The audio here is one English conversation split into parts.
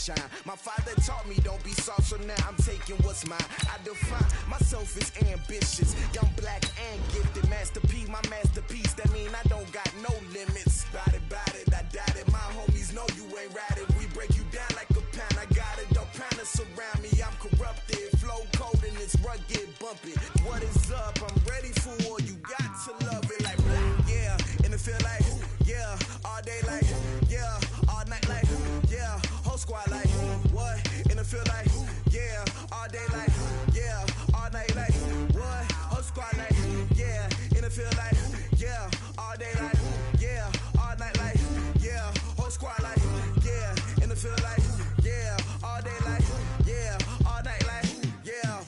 shine. My father taught me don't be soft, so now I'm taking what's mine. I define myself as ambitious, young, black, and gifted. Masterpiece, my masterpiece, that mean I don't got no limits. Bout it, I doubt it. My homies know you ain't riding. We break you down like a pound. I got it, don't pound to surround me. I'm corrupted, flow cold and it's rugged, bumpy. What is up? I'm ready for war. You got to love it like yeah, and it feel like yeah, all day like yeah, all night like yeah, whole squad like what? And it feel like yeah, all day like yeah, all night like what? Whole squad like yeah, and it feel like yeah, all day like yeah, all night like yeah, whole squad like yeah, and it feel like yeah, all day like yeah, all night like yeah.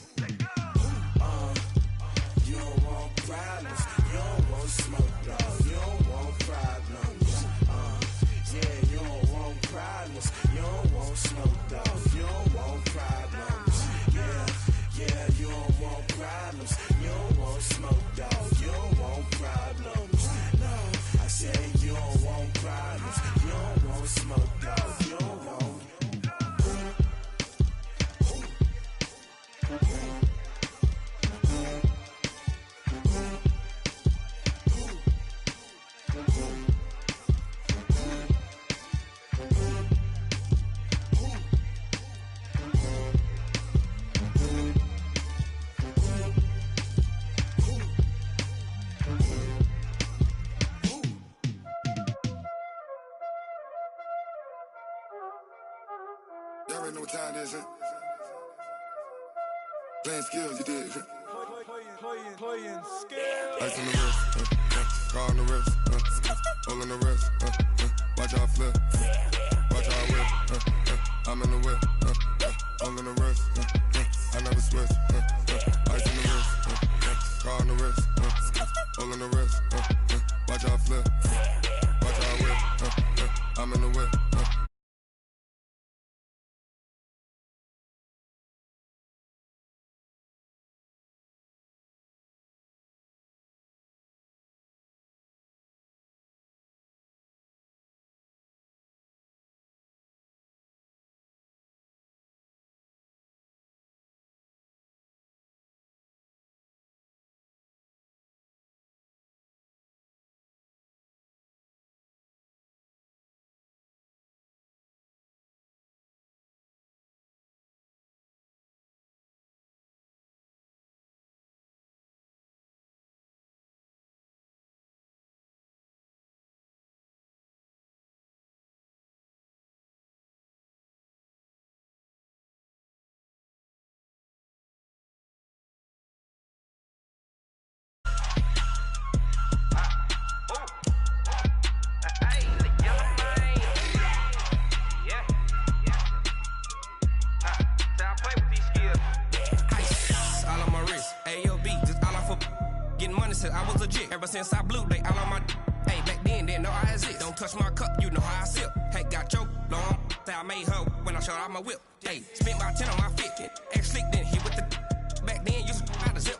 You don't want problems, you don't want smoke, dog. You don't want problems. Yeah, you don't want problems, you don't want smoke, dog. You don't want problems. Yeah, you don't want problems, you don't want smoke, dog. You don't want problems. No, I said you don't want problems, you don't want smoke, dog. You don't want. Y'all already know what time it is, huh? Playing skills, you did. Playing skills. Ice on the wrist, car on the wrist, hole in the wrist, watch how I flip, watch how I whip, I'm in the whip, hole in the wrist, I never switch, ice on the wrist, car on the wrist, hole in the wrist, watch how I flip, watch how I whip, I'm in the whip. I was legit. Ever since I blew, they all on my hey, back then, didn't know I exist. Don't touch my cup, you know how I sip. Hey, got your long, say I made her when I showed out my whip. Hey, spent about 10 on my fit. Ex-slick, then hit with the back then, used to out the zip.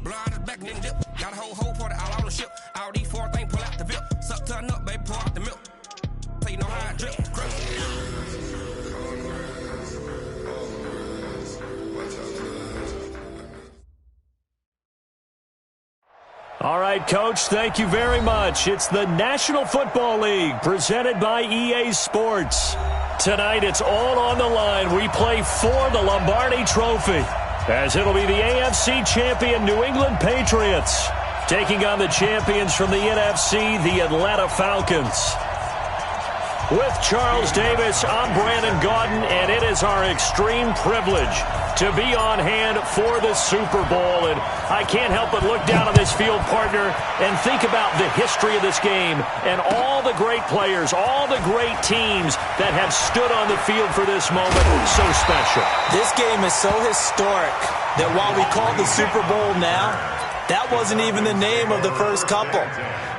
Blow out his back, then dip. Got a whole party all on the ship. All these four things, pull out the VIP. Suck to a nut, baby, pour out the milk. So you know how I drip. All right, Coach, thank you very much. It's the National Football League presented by EA Sports. Tonight, it's all on the line. We play for the Lombardi Trophy, as it'll be the AFC champion New England Patriots taking on the champions from the NFC, the Atlanta Falcons. With Charles Davis, I'm Brandon Gaudin, and it is our extreme privilege to be on hand for the Super Bowl. And I can't help but look down on this field, partner, and think about the history of this game and all the great players, all the great teams that have stood on the field for this moment. So special. This game is so historic that while we call it the Super Bowl now, that wasn't even the name of the first couple.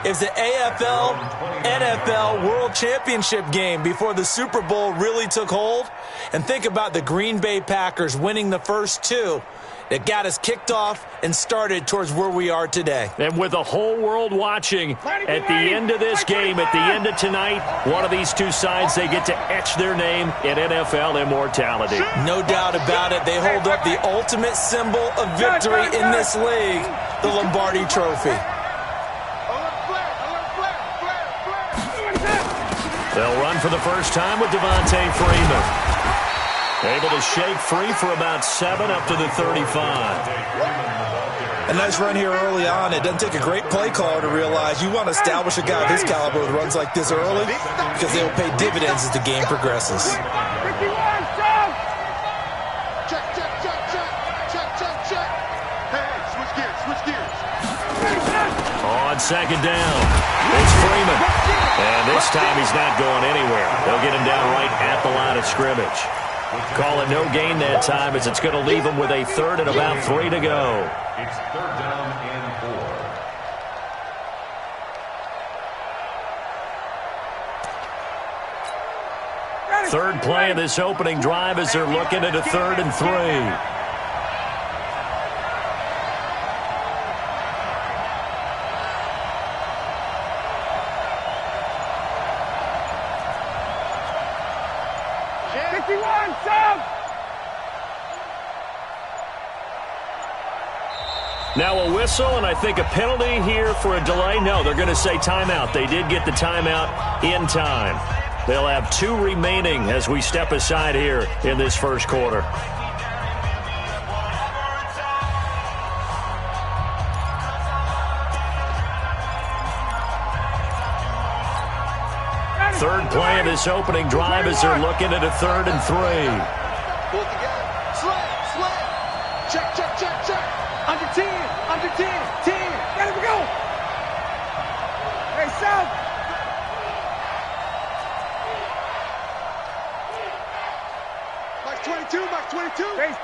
It was the AFL-NFL World Championship game before the Super Bowl really took hold. And think about the Green Bay Packers winning the first two that got us kicked off and started towards where we are today. And with the whole world watching, at the end of this game, at the end of tonight, one of these two sides, they get to etch their name in NFL immortality. No doubt about it. They hold up the ultimate symbol of victory in this league, the Lombardi Trophy. They'll run for the first time with Devontae Freeman. Able to shake free for about 7 up to the 35. A nice run here early on. It doesn't take a great play caller to realize you want to establish a guy of his caliber with runs like this early because they will pay dividends as the game progresses. On second down, it's Freeman. And this time he's not going anywhere. They'll get him down right at the line of scrimmage. Call it no gain that time as it's going to leave him with a 3rd and about 3 to go. It's 3rd down and 4. Third play of this opening drive as they're looking at a 3rd and 3. Now a whistle, and I think a penalty here for a delay. No, they're going to say timeout. They did get the timeout in time. They'll have 2 remaining as we step aside here in this first quarter. Third play of this opening drive as they're looking at a 3rd and 3. Pull it together. Slam. Check. Under 10. 10. Got it, go. Hey, South. Max 22. Base.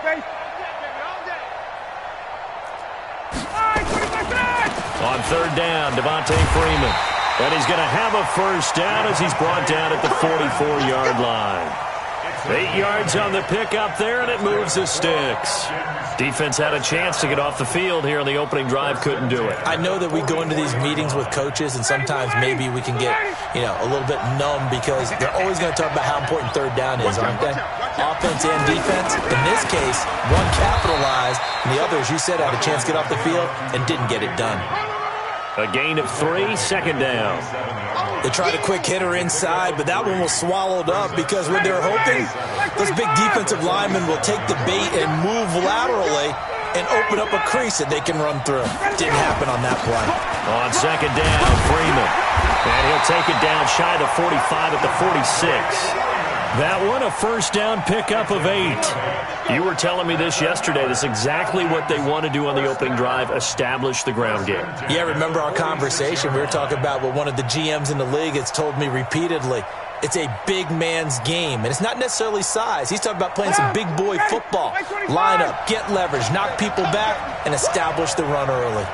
On 3rd down, Devontae Freeman. And he's going to have a first down as he's brought down at the 44-yard line. 8 yards on the pickup there, and it moves the sticks. Defense had a chance to get off the field here on the opening drive, couldn't do it. I know that we go into these meetings with coaches, and sometimes maybe we can get, a little bit numb because they're always going to talk about how important 3rd down is, aren't they? Offense and defense. In this case, one capitalized, and the other, as you said, had a chance to get off the field and didn't get it done. A gain of 3, 2nd down. They tried a quick hitter inside, but that one was swallowed up because what they're hoping, those big defensive linemen will take the bait and move laterally and open up a crease that they can run through. Didn't happen on that play. On 2nd down, Freeman. And he'll take it down shy of the 45 at the 46. That one, a first down pickup of 8. You were telling me this yesterday. This is exactly what they want to do on the opening drive, establish the ground game. Yeah, remember our conversation? We were talking about what one of the GMs in the league has told me repeatedly. It's a big man's game, and it's not necessarily size. He's talking about playing some big boy football. Line up, get leverage, knock people back, and establish the run early.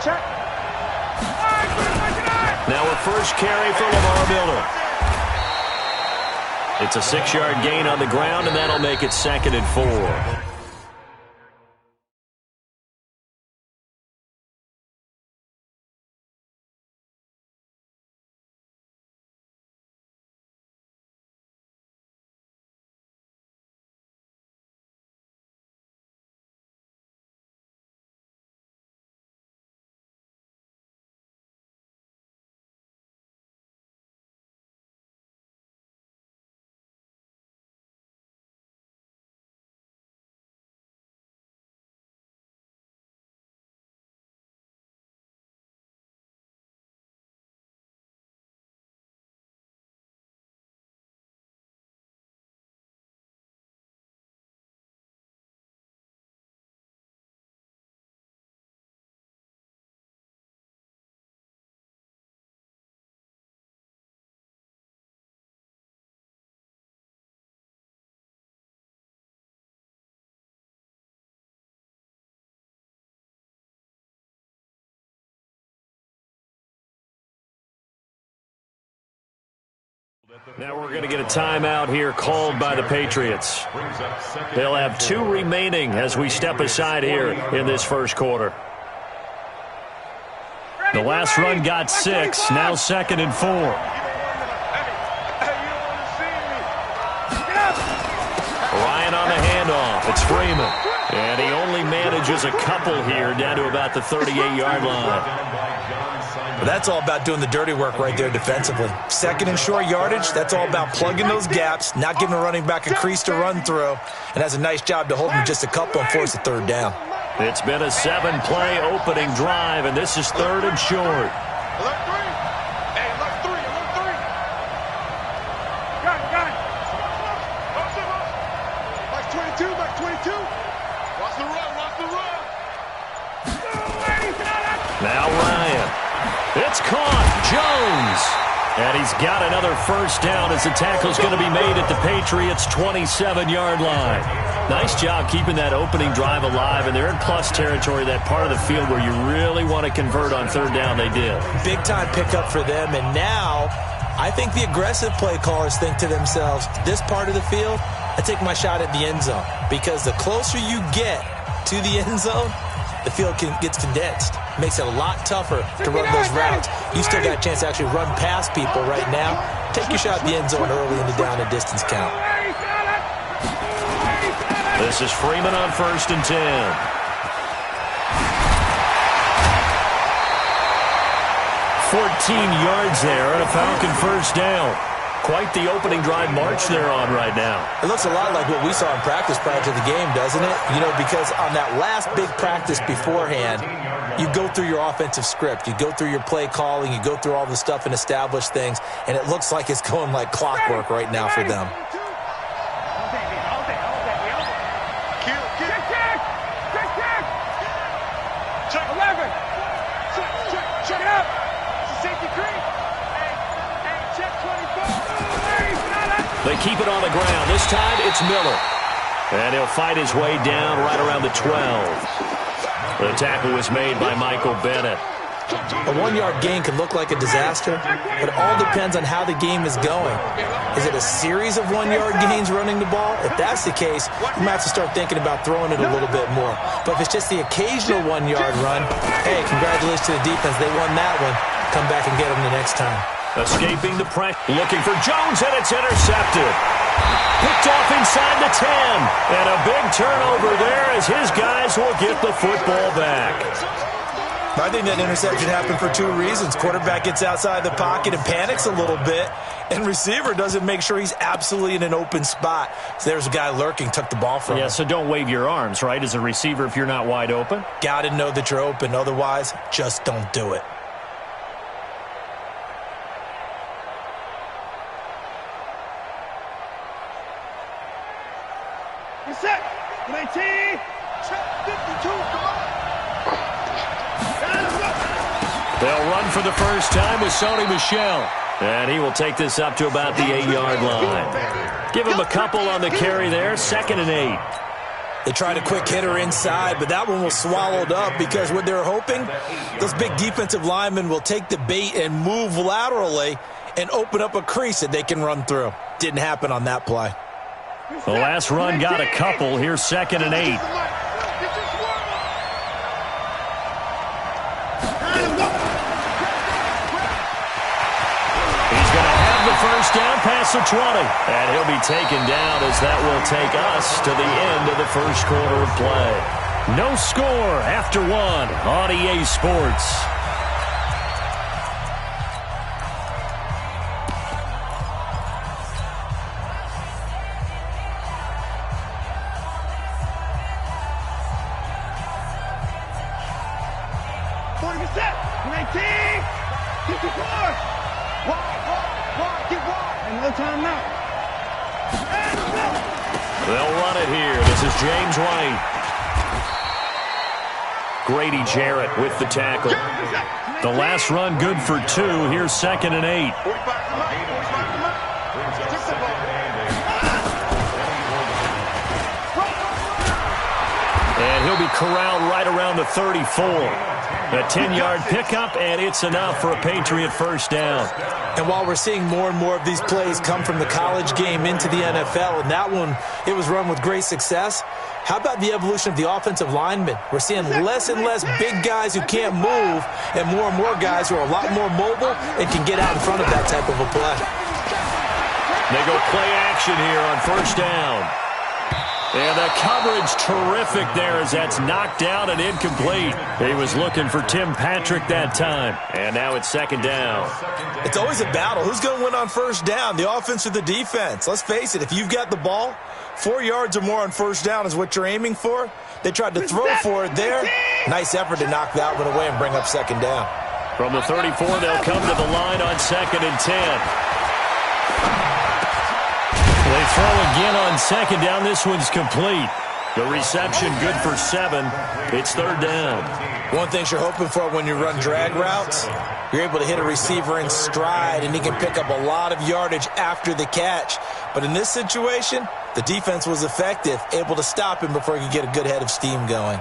Now a first carry for Lamar Miller. It's a 6-yard gain on the ground, and that'll make it 2nd and 4. Now we're going to get a timeout here called by the Patriots. They'll have 2 remaining as we step aside here in this first quarter. The last run got 6, now 2nd and 4. Ryan on the handoff. It's Freeman. And he only manages a couple here down to about the 38-yard line. But that's all about doing the dirty work right there defensively. 2nd and short yardage, that's all about plugging those gaps, not giving a running back a crease to run through, and has a nice job to hold him just a couple and force a 3rd down. It's been a 7-play opening drive, and this is 3rd and short. Alert 3. Hey, alert 3. Alert 3. Got it. Max 22. Max 22. Watch the run. Now Ryan. It's caught. Jones. And he's got another first down as the tackle's going to be made at the Patriots' 27-yard line. Nice job keeping that opening drive alive, and they're in plus territory, that part of the field where you really want to convert on 3rd down. They did. Big-time pickup for them, and now I think the aggressive play callers think to themselves, this part of the field, I take my shot at the end zone, because the closer you get to the end zone, the field gets condensed. Makes it a lot tougher to run those routes. You still got a chance to actually run past people right now. Take your shot at the end zone early in the down and distance count. This is Freeman on 1st and 10. 14 yards there and a Falcon first down. Quite the opening drive march they're on right now. It looks a lot like what we saw in practice prior to the game, doesn't it? You know, because on that last big practice beforehand, you go through your offensive script. You go through your play calling. You go through all the stuff and establish things. And it looks like it's going like clockwork right now for them. Check 11. Check it out. It's a safety creep. Hey, check 24. They keep it on the ground. This time it's Miller. And he'll fight his way down right around the 12. The tackle was made by Michael Bennett. A 1-yard gain can look like a disaster, but it all depends on how the game is going. Is it a series of 1-yard gains running the ball? If that's the case, you might have to start thinking about throwing it a little bit more. But if it's just the occasional 1-yard run, hey, congratulations to the defense. They won that one. Come back and get them the next time. Escaping the pressure, looking for Jones, and it's intercepted. Picked off inside the 10, and a big turnover there as his guys will get the football back. I think that interception happened for 2 reasons. Quarterback gets outside the pocket and panics a little bit, and receiver doesn't make sure he's absolutely in an open spot. So there's a guy lurking, took the ball from him. Yeah, so don't wave your arms, right, as a receiver if you're not wide open? Got to know that you're open. Otherwise, just don't do it. You're set. 19. Check 52. Come on. They'll run for the first time with Sony Michel. And he will take this up to about the 8-yard line. Give him a couple on the carry there. 2nd and 8. They tried a quick hitter inside, but that one was swallowed up because what they're hoping, those big defensive linemen will take the bait and move laterally and open up a crease that they can run through. Didn't happen on that play. The last run got a couple. Here's 2nd and 8. First down past the 20. And he'll be taken down as that will take us to the end of the first quarter of play. No score after 1 on EA Sports. They'll run it here. This is James White. Grady Jarrett with the tackle. The last run good for 2. Here's 2nd and 8. And he'll be corralled right around the 34. A 10-yard pickup, and it's enough for a Patriot first down. And while we're seeing more and more of these plays come from the college game into the NFL, and that one, it was run with great success, how about the evolution of the offensive linemen? We're seeing less and less big guys who can't move and more guys who are a lot more mobile and can get out in front of that type of a play. They go play action here on first down. And the coverage terrific there as that's knocked down and incomplete. He was looking for Tim Patrick that time. And now it's second down. It's always a battle. Who's going to win on first down, the offense or the defense? Let's face it, if you've got the ball, 4 yards or more on first down is what you're aiming for. They tried to throw for it there. Nice effort to knock that one away and bring up second down. From the 34, they'll come to the line on 2nd and 10. They throw again on second down. This one's complete. The reception good for 7. It's third down. One thing you're hoping for when you run drag routes, you're able to hit a receiver in stride, and he can pick up a lot of yardage after the catch. But in this situation, the defense was effective, able to stop him before he could get a good head of steam going.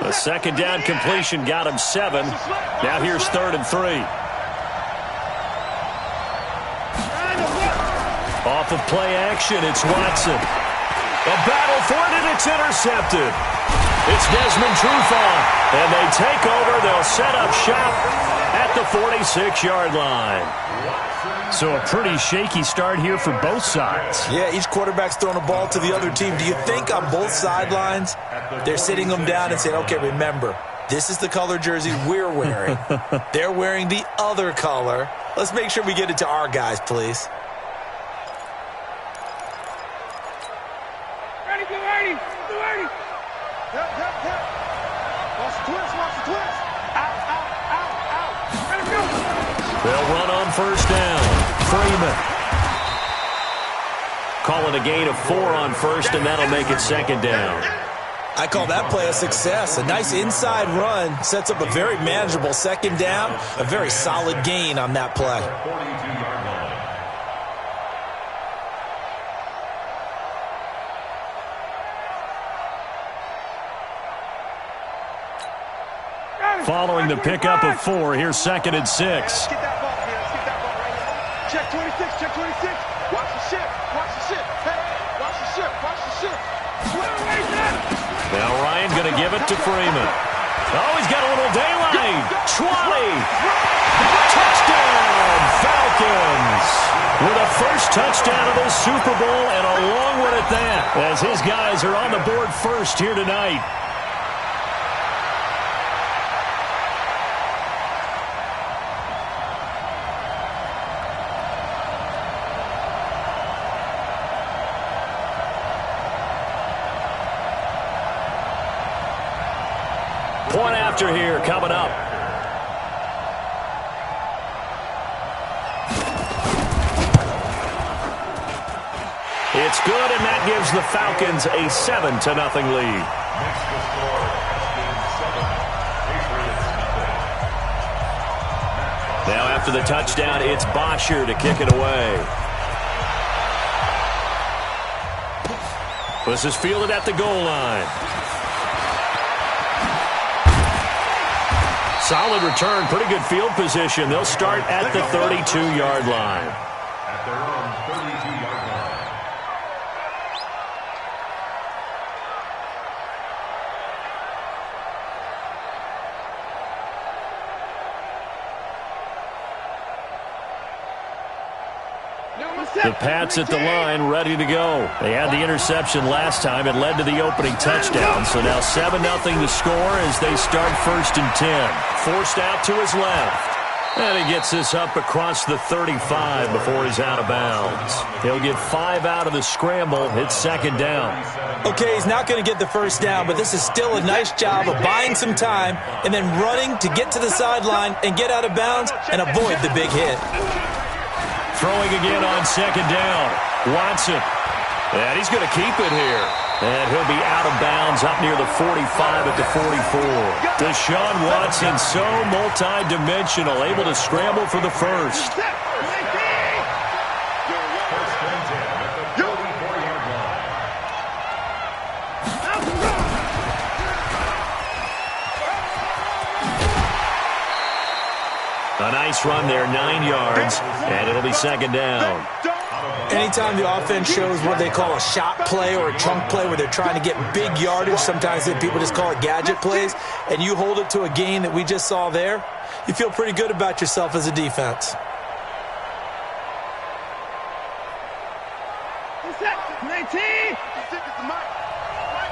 A second down completion got him 7. Now here's 3rd and 3. Off of play action, it's Watson. A battle for it, and it's intercepted. It's Desmond Trufant, and they take over. They'll set up shop at the 46-yard line. So a pretty shaky start here for both sides. Yeah, each quarterback's throwing a ball to the other team. Do you think on both sidelines they're sitting them down and saying, okay, remember, this is the color jersey we're wearing. They're wearing the other color. Let's make sure we get it to our guys, please. They'll run on first down. Freeman. Calling a gain of 4 on first, and that'll make it second down. I call that play a success. A nice inside run sets up a very manageable second down. A very solid gain on that play. Following the pickup of 4, here's 2nd and 6. Let's get that ball here. Let's get that ball right here. Check 26, check 26. Watch the ship, watch the ship. Hey, watch the ship, watch the ship. Now Ryan going to give it to Freeman. Oh, he's got a little daylight. 20. Touchdown, Falcons. With a first touchdown of the Super Bowl and a long one at that, as his guys are on the board first here tonight. Point after here coming up. It's good, and that gives the Falcons a 7-0 lead. Now after the touchdown, it's Bosher to kick it away. This is fielded at the goal line. Solid return, pretty good field position. They'll start at the 32-yard line. At their own 32-yard line. The Pats at the line, ready to go. They had the interception last time. It led to the opening touchdown. So now 7-0 to score as they start 1st and 10. Forced out to his left. And he gets this up across the 35 before he's out of bounds. He'll get 5 out of the scramble. It's second down. Okay, he's not going to get the first down, but this is still a nice job of buying some time and then running to get to the sideline and get out of bounds and avoid the big hit. Throwing again on second down. Watson. And he's going to keep it here. And he'll be out of bounds up near the 45 at the 44. Deshaun Watson, so multi-dimensional, able to scramble for the first. nice run there, 9 yards, and it'll be second down. Anytime the offense shows what they call a shot play or a chunk play where they're trying to get big yardage, sometimes people just call it gadget plays, and you hold it to a gain that we just saw there, you feel pretty good about yourself as a defense. Set, 19.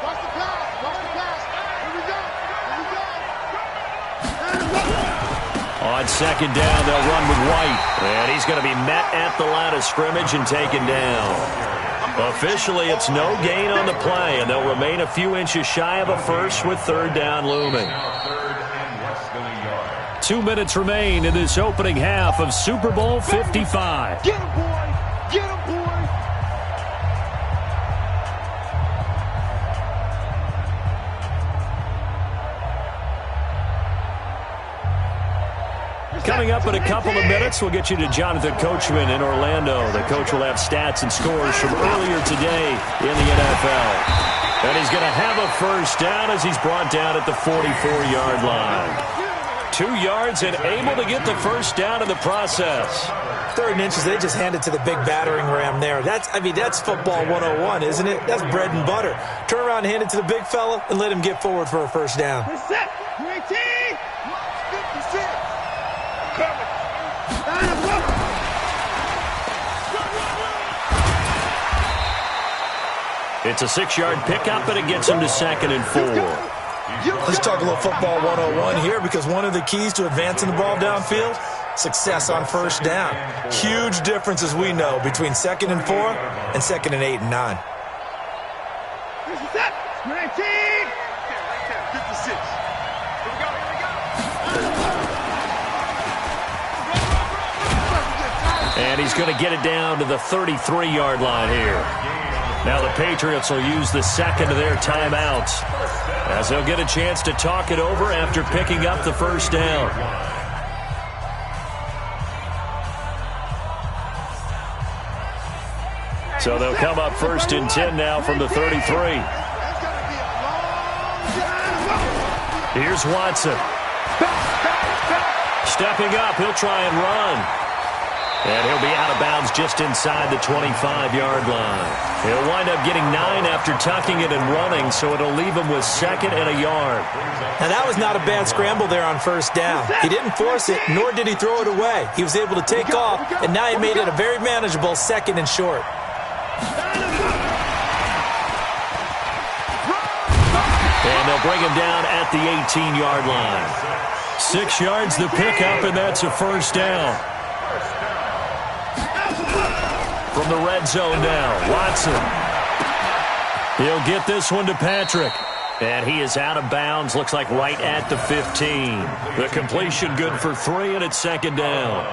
Watch the pass. Here we go. On second down, they'll run with White. And he's going to be met at the line of scrimmage and taken down. Officially, it's no gain on the play, and they'll remain a few inches shy of a first with third down looming. 2 minutes remain in this opening half of Super Bowl 55. Get him, boys. Get him, boys. Coming up in a couple of minutes, we'll get you to Jonathan Coachman in Orlando. The coach will have stats and scores from earlier today in the NFL. And he's going to have a first down as he's brought down at the 44-yard line. 2 yards and able to get the first down in the process. 3rd and inches, they just handed to the big battering ram there. That's football 101, isn't it? That's bread and butter. Turn around and hand it to the big fella and let him get forward for a first down. Set, 19. 56. It's a 6-yard pickup, and it gets him to 2nd and 4. Let's talk a little football 101 here, because one of the keys to advancing the ball downfield, success on first down. Huge difference, as we know, between 2nd and 4 and 2nd and 8 and 9. 19. 56. Here we go. And he's going to get it down to the 33-yard line here. Now the Patriots will use the second of their timeouts as they'll get a chance to talk it over after picking up the first down. So they'll come up 1st and 10 now from the 33. Here's Watson. Stepping up, he'll try and run. And he'll be out of bounds just inside the 25-yard line. He'll wind up getting 9 after tucking it and running, so it'll leave him with 2nd and a yard. Now, that was not a bad scramble there on first down. He didn't force it, nor did he throw it away. He was able to take off, and now he made it a very manageable 2nd and short. And they'll bring him down at the 18-yard line. 6 yards the pickup, and that's a first down. From the red zone now, Watson. He'll get this one to Patrick. And he is out of bounds, looks like right at the 15. The completion good for 3, and it's 2nd down.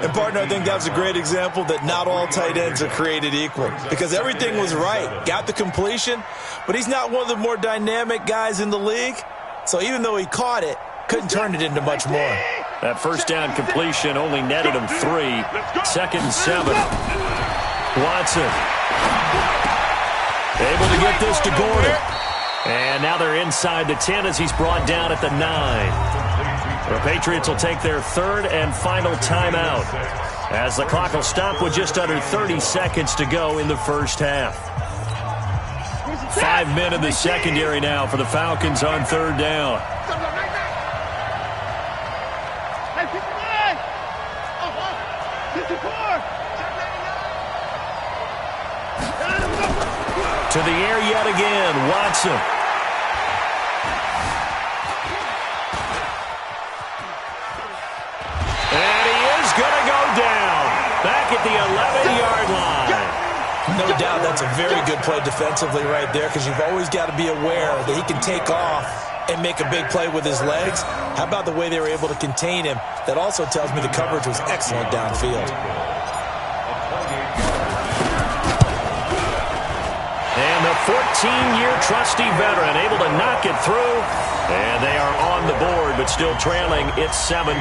And, partner, I think that was a great example that not all tight ends are created equal, because everything was right. Got the completion, but he's not one of the more dynamic guys in the league. So even though he caught it, couldn't turn it into much more. That first down completion only netted him 3. 2nd and 7. Watson. Able to get this to Gordon. And now they're inside the 10 as he's brought down at the 9. The Patriots will take their 3rd and final timeout as the clock will stop with just under 30 seconds to go in the first half. 5 men in the secondary now for the Falcons on 3rd down. To the air yet again, Watson. And he is going to go down. Back at the 11-yard line. No doubt that's a very good play defensively right there, because you've always got to be aware that he can take off and make a big play with his legs. How about the way they were able to contain him? That also tells me the coverage was excellent downfield. And the 14-year trusty veteran able to knock it through. And they are on the board, but still trailing. It's 7-3.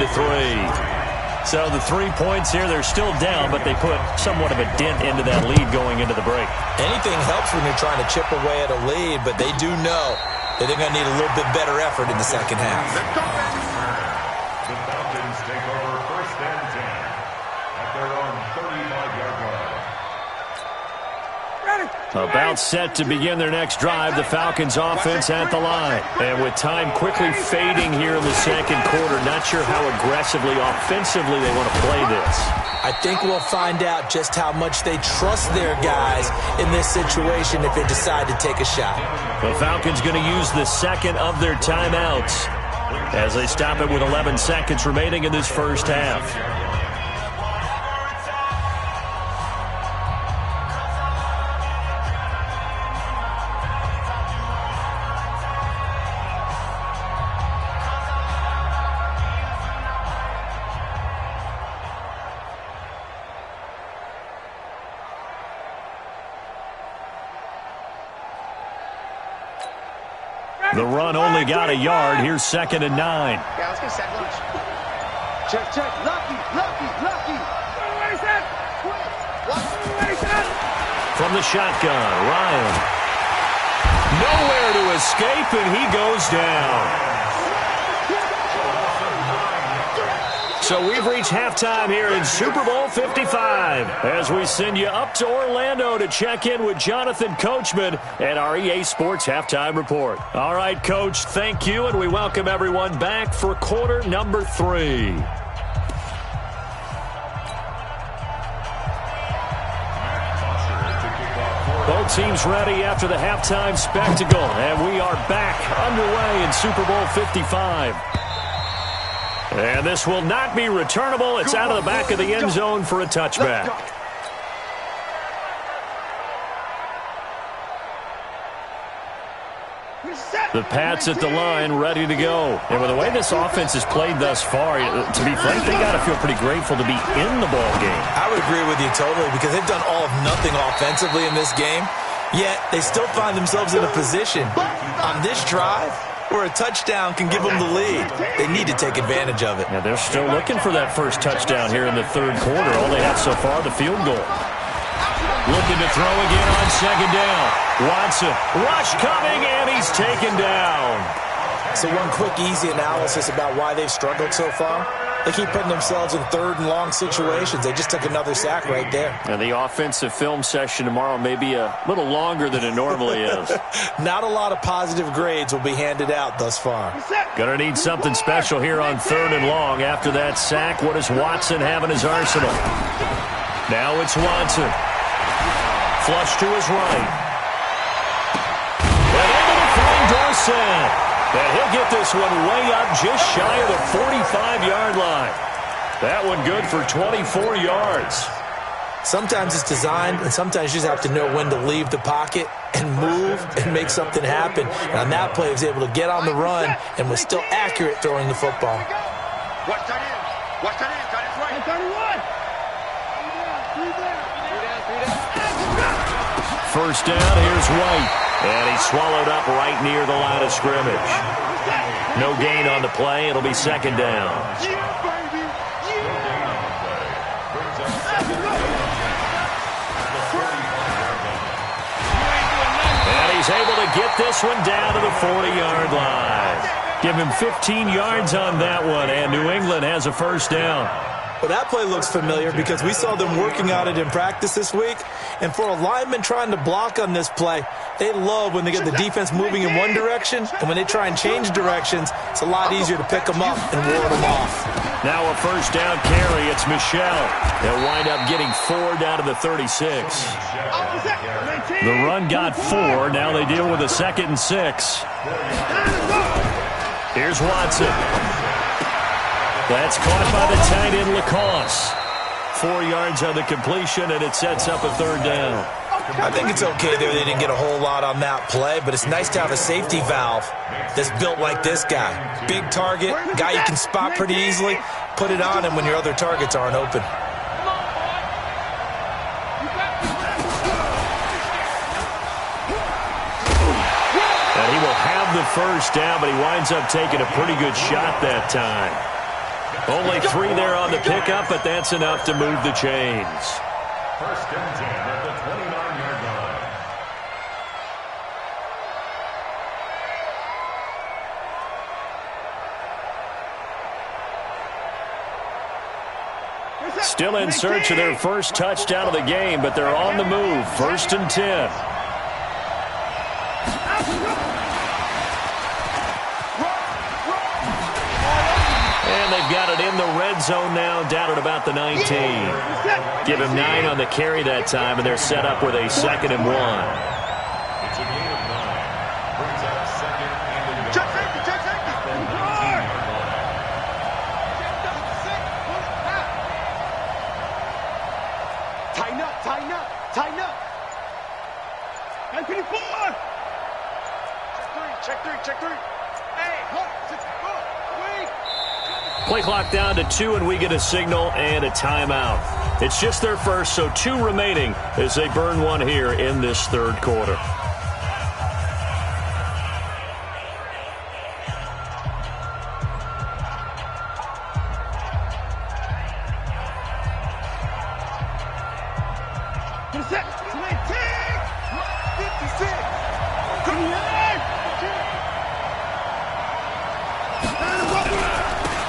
So the 3 points here, they're still down, but they put somewhat of a dent into that lead going into the break. Anything helps when you're trying to chip away at a lead, but they do know that they're going to need a little bit better effort in the second half. The Falcons take over 1st About set to begin their next drive, the Falcons offense at the line. And with time quickly fading here in the second quarter, not sure how aggressively, offensively they want to play this. I think we'll find out just how much they trust their guys in this situation if they decide to take a shot. The Falcons going to use the second of their timeouts as they stop it with 11 seconds remaining in this first half. The run only got a yard. Here's 2nd and 9. Yeah, let's get set lunch. Check. Lucky. From the shotgun, Ryan. Nowhere to escape, and he goes down. So we've reached halftime here in Super Bowl 55 as we send you up to Orlando to check in with Jonathan Coachman and our EA Sports Halftime Report. All right, Coach, thank you, and we welcome everyone back for quarter number 3. Both teams ready after the halftime spectacle, and we are back underway in Super Bowl 55. And this will not be returnable. It's out of the back of the end zone for a touchback. The Pats at the line, ready to go. And with the way this offense has played thus far, to be frank, they got to feel pretty grateful to be in the ball game. I would agree with you totally because they've done all of nothing offensively in this game, yet they still find themselves in a position on this drive where a touchdown can give them the lead. They need to take advantage of it. Yeah, they're still looking for that first touchdown here in the third quarter. All they have so far, the field goal. Looking to throw again on 2nd down. Watson, rush coming, and he's taken down. So one quick, easy analysis about why they've struggled so far. They keep putting themselves in 3rd and long situations. They just took another sack right there. And the offensive film session tomorrow may be a little longer than it normally is. Not a lot of positive grades will be handed out thus far. Gonna need something special here on 3rd and long. After that sack, what does Watson have in his arsenal? Now it's Watson. Flush to his right. And able to find Dorsett. And he'll get this one way up just shy of the 45-yard line. That one good for 24 yards. Sometimes it's designed, and sometimes you just have to know when to leave the pocket and move and make something happen. And on that play, he was able to get on the run and was still accurate throwing the football. Watch that in. Got it right. 31. First down, here's White. And he's swallowed up right near the line of scrimmage. No gain on the play. It'll be 2nd down. And he's able to get this one down to the 40-yard line. Give him 15 yards on that one, and New England has a first down. Well, that play looks familiar because we saw them working on it in practice this week. And for a lineman trying to block on this play, they love when they get the defense moving in one direction. And when they try and change directions, it's a lot easier to pick them up and ward them off. Now a first down carry. It's Michelle. They'll wind up getting 4 down to the 36. The run got 4. Now they deal with a 2nd and 6. Here's Watson. That's caught by the tight end, Lacoste. 4 yards on the completion, and it sets up a 3rd down. I think it's okay there. They didn't get a whole lot on that play, but it's nice to have a safety valve that's built like this guy. Big target, guy you can spot pretty easily. Put it on him when your other targets aren't open. And he will have the first down, but he winds up taking a pretty good shot that time. Only 3 there on the pickup, but that's enough to move the chains. First and 10 at the 29-yard line. Still in search of their first touchdown of the game, but they're on the move. 1st and 10. in the red zone now, down at about the 19. Give him 9 on the carry that time, and they're set up with a 2nd and 1. It's a gain of 9. Brings up 2nd and 1. Check safety, check safety. From the 18-yard line. Tighten up, tighten up, tighten up. 924. Check 3, check 3. Hey, look, wait. Play clock down to 2, and we get a signal and a timeout. It's just their first, so 2 remaining as they burn one here in this third quarter.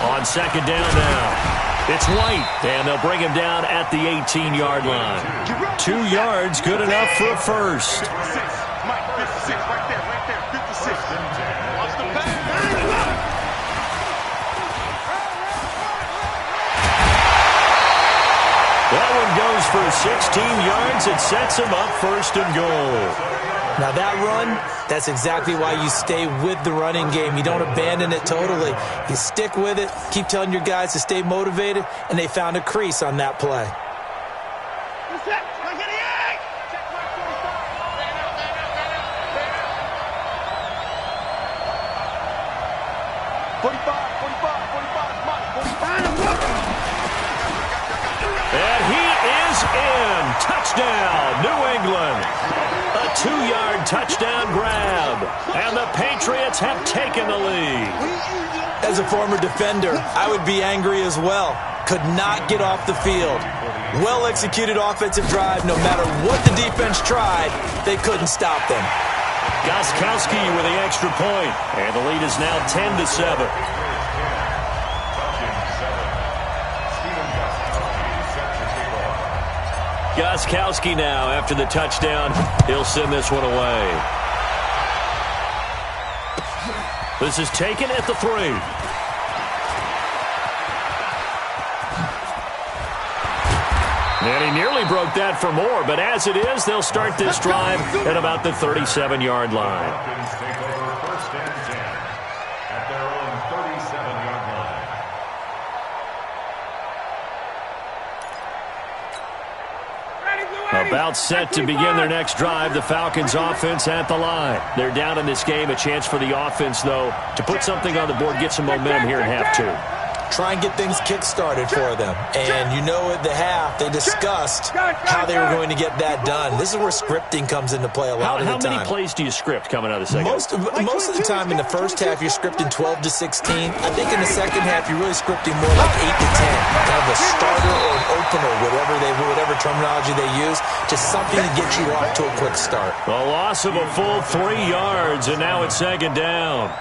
On 2nd down now, it's White, and they'll bring him down at the 18-yard line. 2 yards, good enough for a first. 56, Mike, 56, right there, 56. Watch the pass. That one goes for 16 yards. It sets him up 1st and goal. Now that run, that's exactly why you stay with the running game. You don't abandon it totally. You stick with it, keep telling your guys to stay motivated, and they found a crease on that play. 45, and he is in. Touchdown, New England. A 2-yard touchdown grab, and the Patriots have taken the lead. As a former defender, I would be angry as well. Could not get off the field. Well-executed offensive drive. No matter what the defense tried, they couldn't stop them. Gostkowski with the extra point, and the lead is now 10-7. Gostkowski now, after the touchdown, he'll send this one away. This is taken at the 3. And he nearly broke that for more, but as it is, they'll start this drive at about the 37-yard line. Falcons take over 1st and 10 at their own 37-yard line. About set to begin their next drive, the Falcons offense at the line. They're down in this game. A chance for the offense, though, to put something on the board, get some momentum here in half 2. Try and get things kick-started for them. And you know at the half, they discussed how they were going to get that done. This is where scripting comes into play a lot of the time. How many plays do you script coming out of the second? Most of the time in the first half, you're scripting 12 to 16. I think in the second half, you're really scripting more like 8 to 10. Kind of a starter or an opener, whatever terminology they use. Just something to get you off to a quick start. A loss of a full 3 yards, and now it's 2nd down.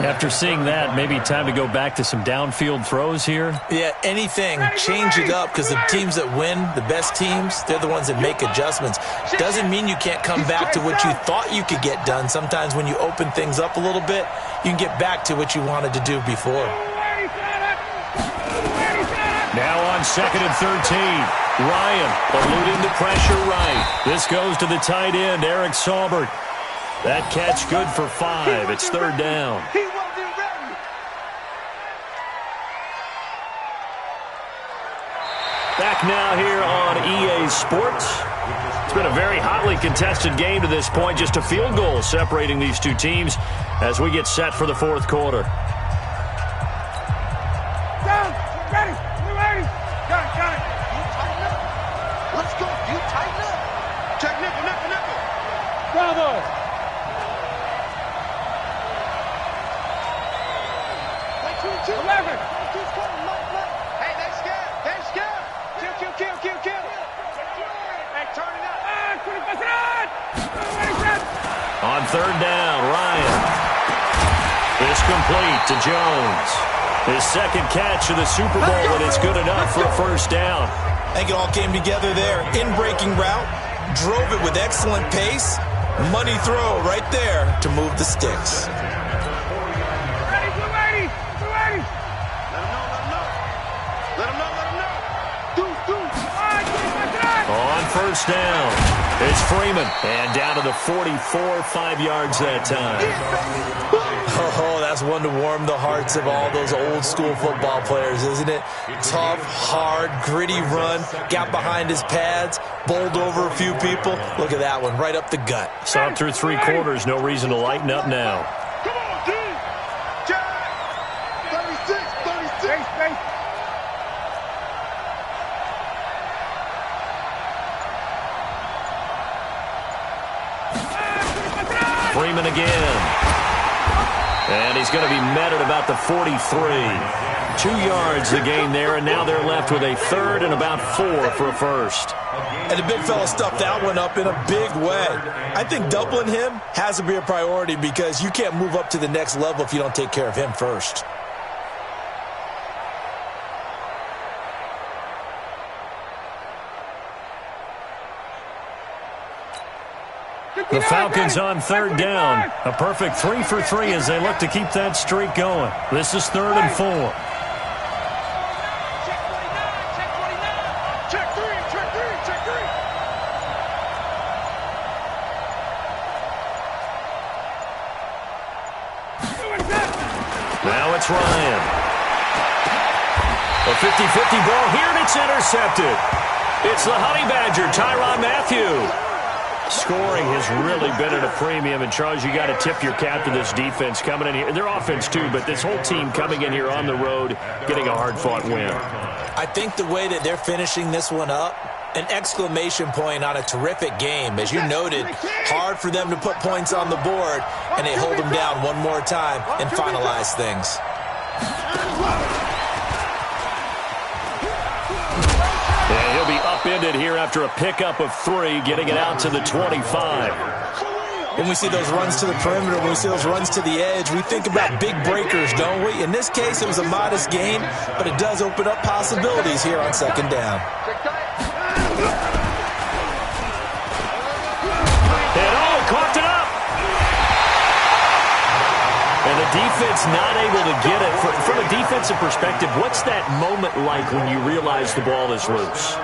After seeing that, maybe time to go back to some downfield throws here? Yeah, anything. Change it up, because the teams that win, the best teams, they're the ones that make adjustments. Doesn't mean you can't come back to what you thought you could get done. Sometimes when you open things up a little bit, you can get back to what you wanted to do before. Now on 2nd and 13. Ryan eluding the pressure right. This goes to the tight end, Eric Saubert. That catch good for 5. It's 3rd down. Back now here on EA Sports. It's been a very hotly contested game to this point. Just a field goal separating these two teams as we get set for the 4th quarter. Down, ready, ready. Got it. You tighten up. Let's go. You tighten up. Check nickel. Bravo. Hey, they scared. Kill. Hey, turn it up. On 3rd down, Ryan. It's complete to Jones. His 2nd catch of the Super Bowl, and it's good enough for a 1st down. I think it all came together there. In-breaking route, drove it with excellent pace. Money throw right there to move the sticks. first down. It's Freeman, and down to the 44, 5 yards that time. Oh, that's one to warm the hearts of all those old-school football players, isn't it? Tough, hard, gritty run, got behind his pads, bowled over a few people. Look at that one, right up the gut. Saw it through 3 quarters, no reason to lighten up now. Come on, D! Jack! 36! Freeman again. And he's going to be met at about the 43. 2 yards the gain there, and now they're left with a third and about 4 for a first. And the big fella stuffed that one up in a big way. I think doubling him has to be a priority because you can't move up to the next level if you don't take care of him first. The Falcons on third down. A perfect 3 for 3 as they look to keep that streak going. This is 3rd and 4. Check three! Now it's Ryan. A 50-50 ball here, and it's intercepted. It's the Honey Badger, Tyrann Mathieu. Scoring has really been at a premium, and Charles, you got to tip your cap to this defense coming in here. Their offense, too, but this whole team coming in here on the road, getting a hard-fought win. I think the way that they're finishing this one up, an exclamation point on a terrific game. As you noted, hard for them to put points on the board, and they hold them down one more time and finalize things. And he'll be upended here after a pickup of 3, getting it out to the 25. When we see those runs to the perimeter, when we see those runs to the edge, we think about big breakers, don't we? In this case, it was a modest gain, but it does open up possibilities here on second down. Coughed it up. And the defense not able to get it. From a defensive perspective, what's that moment like when you realize the ball is loose?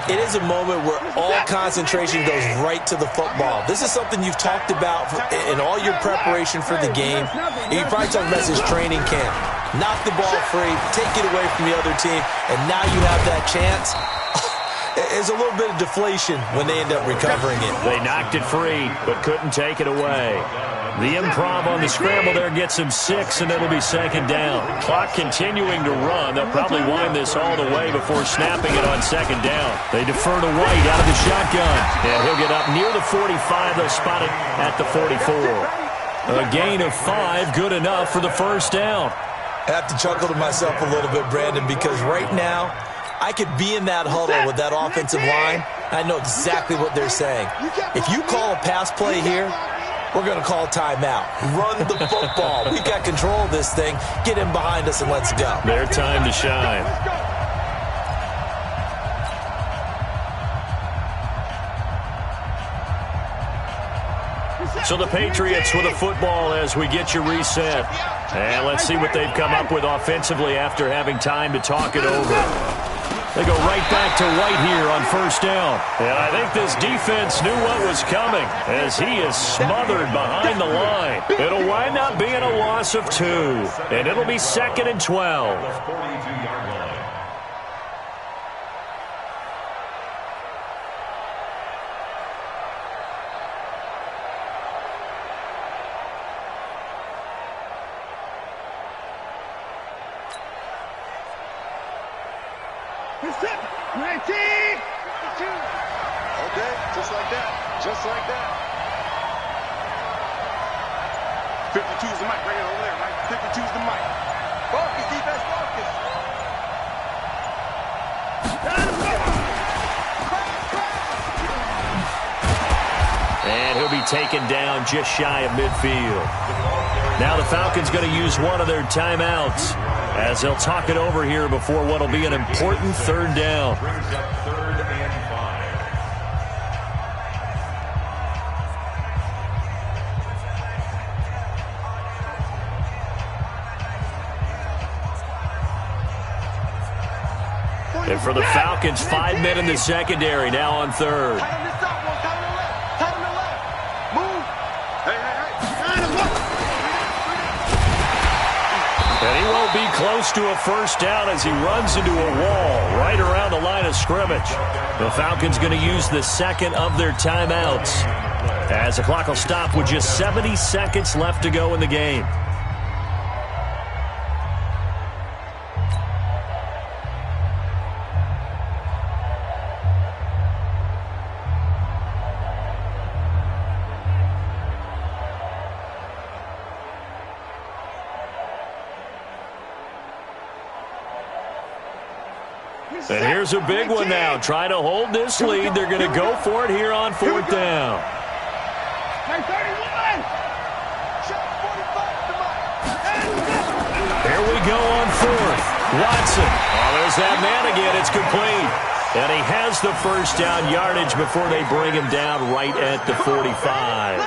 It is a moment where all concentration goes right to the football. This is something you've talked about in all your preparation for the game. You probably talked about this training camp. Knock the ball free, take it away from the other team, and now you have that chance. There's a little bit of deflation when they end up recovering it. They knocked it free, but couldn't take it away. The improv on the scramble there gets him 6, and it'll be second down. Clock continuing to run. They'll probably wind this all the way before snapping it on second down. They defer to White out of the shotgun, and he'll get up near the 45. They'll spot it at the 44. A gain of 5, good enough for the first down. I have to chuckle to myself a little bit, Brandon, because right now, I could be in that huddle with that offensive line. I know exactly what they're saying. If you call a pass play here, we're going to call timeout. Run the football. We've got control of this thing. Get in behind us and let's go. Their time to shine. So the Patriots with a football as we get you reset. And let's see what they've come up with offensively after having time to talk it over. They go right back to White here on first down. And I think this defense knew what was coming as he is smothered behind the line. It'll wind up being a loss of 2. And it'll be 2nd and 12. Okay, just like that. Just like that. 52's the mic. Bring it over there, right? 52's the mic. Focus, defense, focus. And he'll be taken down just shy of midfield. Now the Falcons going to use one of their timeouts as they'll talk it over here before what will be an important third down. And for the Falcons, 5 men in the secondary, now on third. Tighten this up, boy. Tighten the left. Tighten the left. Move. Hey. Tighten the left. And he won't be close to a first down as he runs into a wall right around the line of scrimmage. The Falcons going to use the second of their timeouts as the clock will stop with just 70 seconds left to go in the game. And here's a big one now. Trying to hold this lead. They're going to go for it here on fourth down. Here we go on fourth. Watson. Oh, there's that man again. It's complete. And he has the first down yardage before they bring him down right at the 45.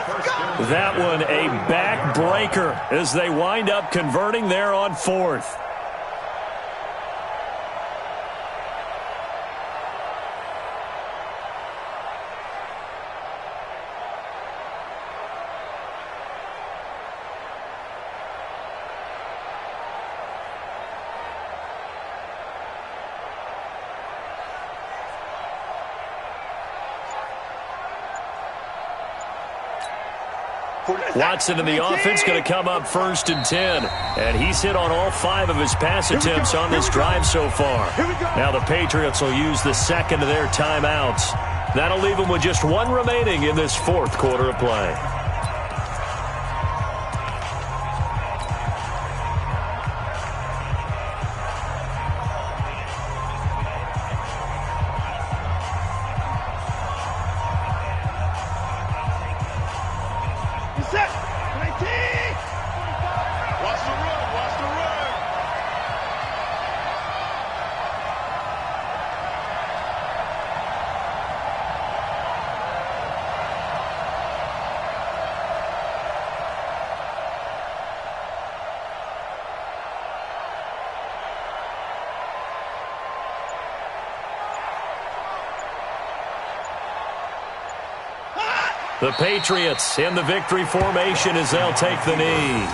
That one a backbreaker as they wind up converting there on fourth. Watson in the offense going to come up 1st and 10. And he's hit on all 5 of his pass attempts on this drive so far. Now the Patriots will use the second of their timeouts. That'll leave them with just 1 remaining in this 4th quarter of play. The Patriots in the victory formation as they'll take the knee.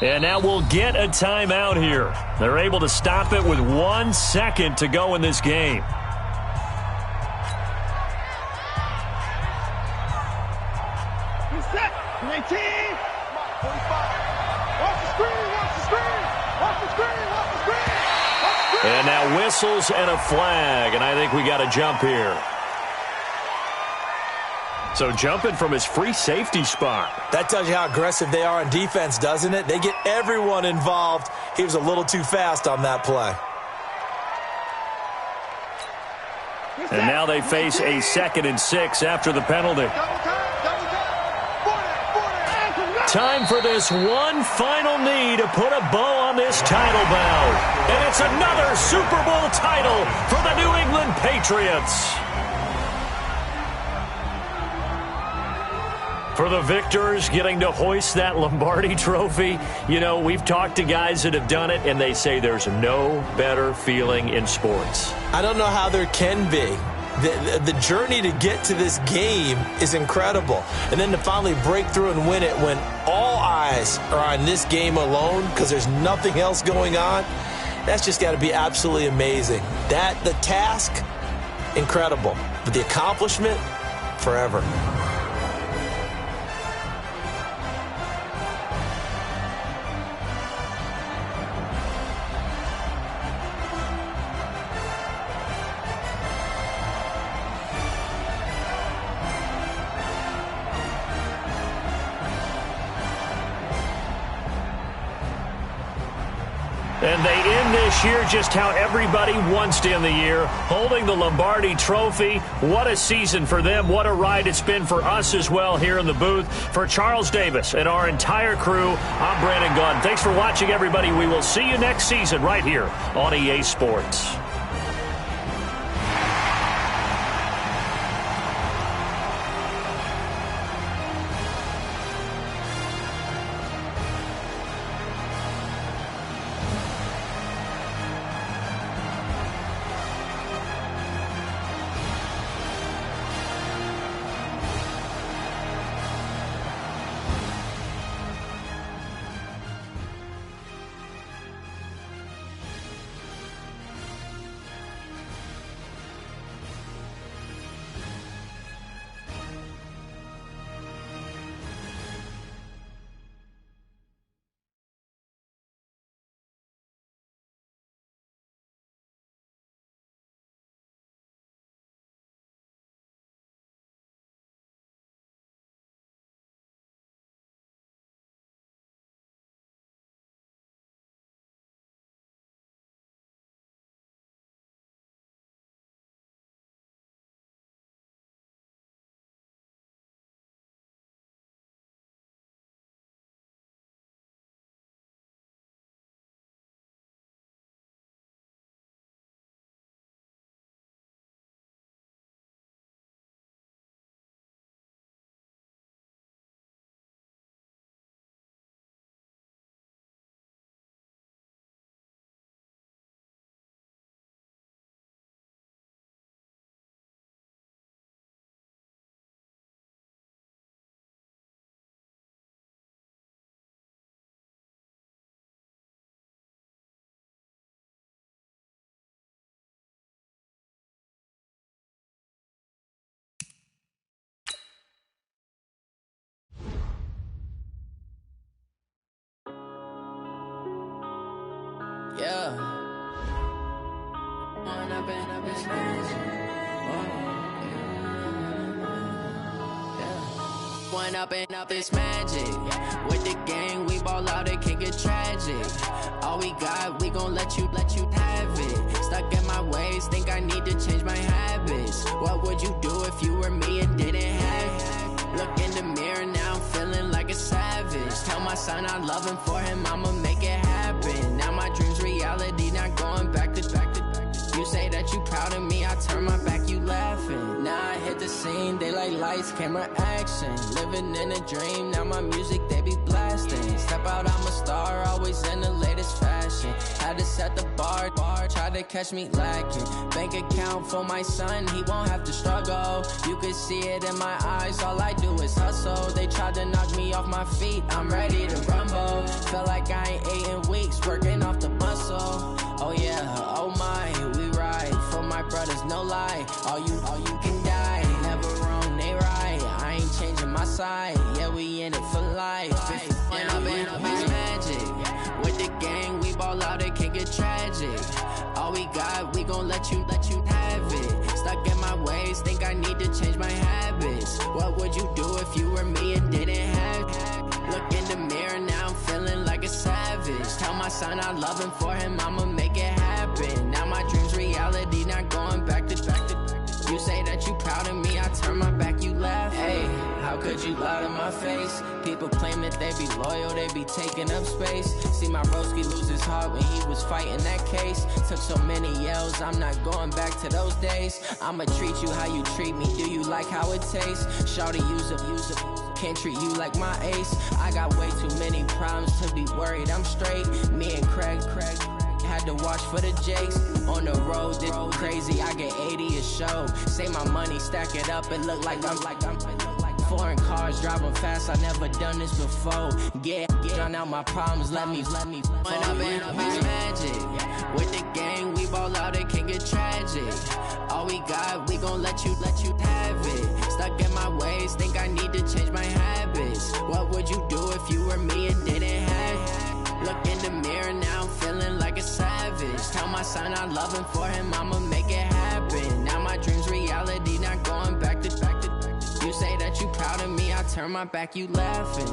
And now we'll get a timeout here. They're able to stop it with 1 second to go in this game. Reset. 19. 45. Watch the screen. Watch the screen. Watch the screen. Watch the screen. And now whistles and a flag. And I think we got a jump here. So jumping from his free safety spot. That tells you how aggressive they are on defense, doesn't it? They get everyone involved. He was a little too fast on that play. And now they face a 2nd and 6 after the penalty. Time for this one final knee to put a bow on this title bout. And it's another Super Bowl title for the New England Patriots. For the victors, getting to hoist that Lombardi trophy, you know, we've talked to guys that have done it, and they say there's no better feeling in sports. I don't know how there can be. The journey to get to this game is incredible. And then to finally break through and win it when all eyes are on this game alone because there's nothing else going on, that's just got to be absolutely amazing. The task, incredible. But the accomplishment, forever. And And they end this year just how everybody wants to end the year, holding the Lombardi Trophy. What a season for them. What a ride it's been for us as well here in the booth. For Charles Davis and our entire crew, I'm Brandon Gunn. Thanks for watching, everybody. We will see you next season right here on EA Sports. Yeah. One up in this One up this magic. With the gang, we ball out, it can get tragic. All we got, we gon' let you have it. Stuck in my ways, think I need to change my habits. What would you do if you were me and didn't have it? Look in the mirror, now I'm feeling like a savage. Tell my son I love him, for him I'ma make it happen. Now my dream's reality, not going back to. You say that you proud of me, I turn my back, you laughing. Now I hit the scene, they like lights, camera, action. Living in a dream, now my music, they be blasting. Step out, I'm a star, always in the latest fashion. Had to set the bar, try to catch me lacking. Bank account for my son, he won't have to struggle. You can see it in my eyes, all I do is hustle. They tried to knock me off my feet, I'm ready to rumble. Feel like I ain't ate in weeks, working off the muscle. Oh yeah, oh my, we ride for my brothers, no lie. All you can die, never wrong, they right. I ain't changing my side, yeah, we in it for life. When I've been up is magic. With the gang, we ball out, it can get tragic. All we got, we gon' let you have it. Stuck in my ways, think I need to change my habits. What would you do if you were me and didn't have it? Look in the mirror, now I'm feeling like a savage. Tell my son I love him, for him I'ma make it happen. Now my dream's reality, not going back to. You say that you proud of me, I turn my back, you laugh. Hey, how could you lie to my face? People claim that they be loyal, they be taking up space. See my broski lose his heart when he was fighting that case. Took so many yells, I'm not going back to those days. I'ma treat you how you treat me, do you like how it tastes? Shawty, use it. Can't treat you like my ace. I got way too many problems to be worried, I'm straight. Me and Craig had to watch for the Jakes. On the road, this crazy, I get 80 a show. Say my money, stack it up, it look like I'm foreign cars, driving fast, I never done this before. Get drown out my problems, let me. When I've been up is magic. With the gang, we ball out, it can get tragic. All we got, we gon' let you have it. Stuck in my ways, think I need to change my habits. What would you do if you were me and didn't have it? Look in the mirror, now I'm feeling like a savage. Tell my son I love him, for him I'ma make it happen. Now my dream's reality, not going back to. You say that you proud of me, I turn my back, you laughing.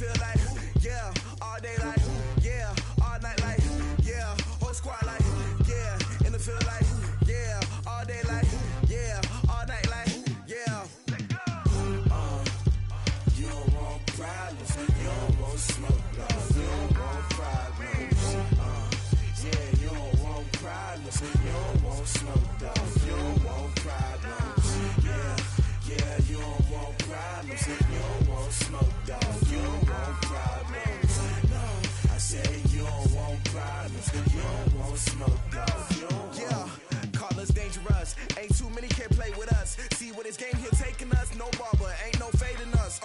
feel like, yeah, all day like, yeah, all night like, yeah, whole squad like, yeah, in the feel like, yeah, all day like, yeah, all night like, yeah. You don't want problems, you don't want smoke, no, you don't want problems. Yeah, you don't want problems, you don't want smoke, dog, you don't want problems. Yeah, you don't want problems, you don't want smoke, dog, you don't want problems. No, I said you don't want problems, you don't want smoke, dog, you don't want. Yeah, call us dangerous, ain't too many can play with us. See what this game here taking us, no barber, ain't no fading us.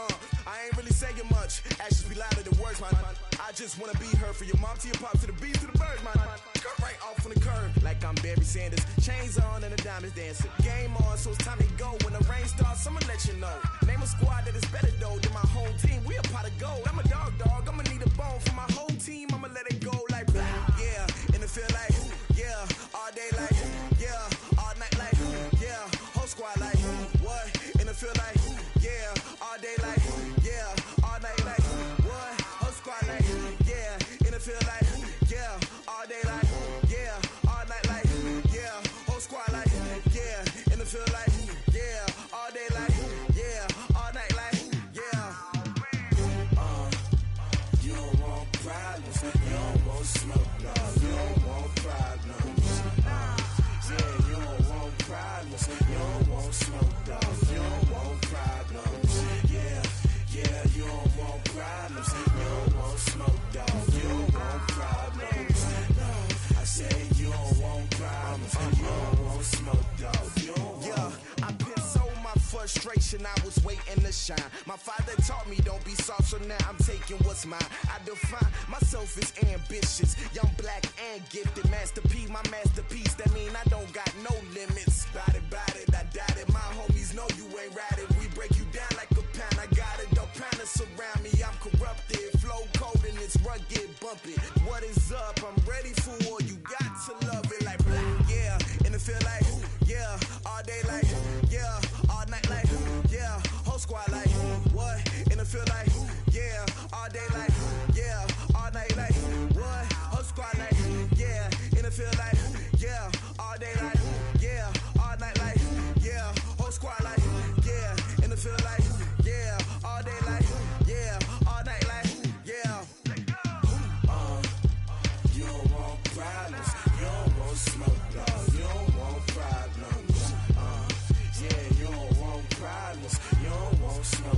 I ain't really saying much, actions be louder than words, man. I just wanna be heard, for your mom to your pop, to the beat, to the birds, man. Cut right off on the curb, like I'm Barry Sanders. Chains on and the diamonds dancing. Game on, so it's time to go. When the rain starts, I'ma let you know. Name a squad that is better though than my whole team. We a pot of gold. I'm a dog, I'ma need a bone for my whole team. I'ma let it go like blah. Yeah, and it feel like, yeah, all day like, yeah, all night like, yeah, whole squad like, what? And it feel like, yeah, all day like, yeah, all night like, what? Whole squad like, yeah, and it feel like, yeah, all day like, yeah, all night like, yeah, whole squad like, yeah, and it feel like, yeah, all day like, yeah, all night like, yeah. You don't want problems, you don't want smoke, no, you don't want problems. Yeah, you don't want problems, you don't want smoke, dog, you don't want problems. Yeah, you don't want problems, you don't want smoke, dog, you don't want problems. No, I said you don't want problems, you don't want smoke, dog, you don't want. Yeah, I pissed so my frustration, I was waiting to shine. My father taught me don't be soft, so now I'm taking what's mine. I define myself as ambitious, young, black, and gifted. Master P, my masterpiece, that mean I don't got no limits. Bout it, I doubt it. My homies know you ain't ratted. We break you down like a pound. I got it, don't pound us around me. I'm corrupted, flow cold and it's rugged, bumpy. What is up? I'm ready for war. You got to love it like blah. Yeah, and it feel like, yeah, all day like, yeah, all night like, yeah, whole squad like, what? And it feel like, yeah, all day like, yeah, all night like, what? Whole squad like, yeah, and it feel like, yeah, all day like, yeah, all night like, yeah, whole squad like, yeah, and it feel like, yeah, all day like, yeah, all night like, yeah. You don't want problems, you don't want smoke, dog, you don't want problems. Yeah, you don't want problems, you don't want smoke.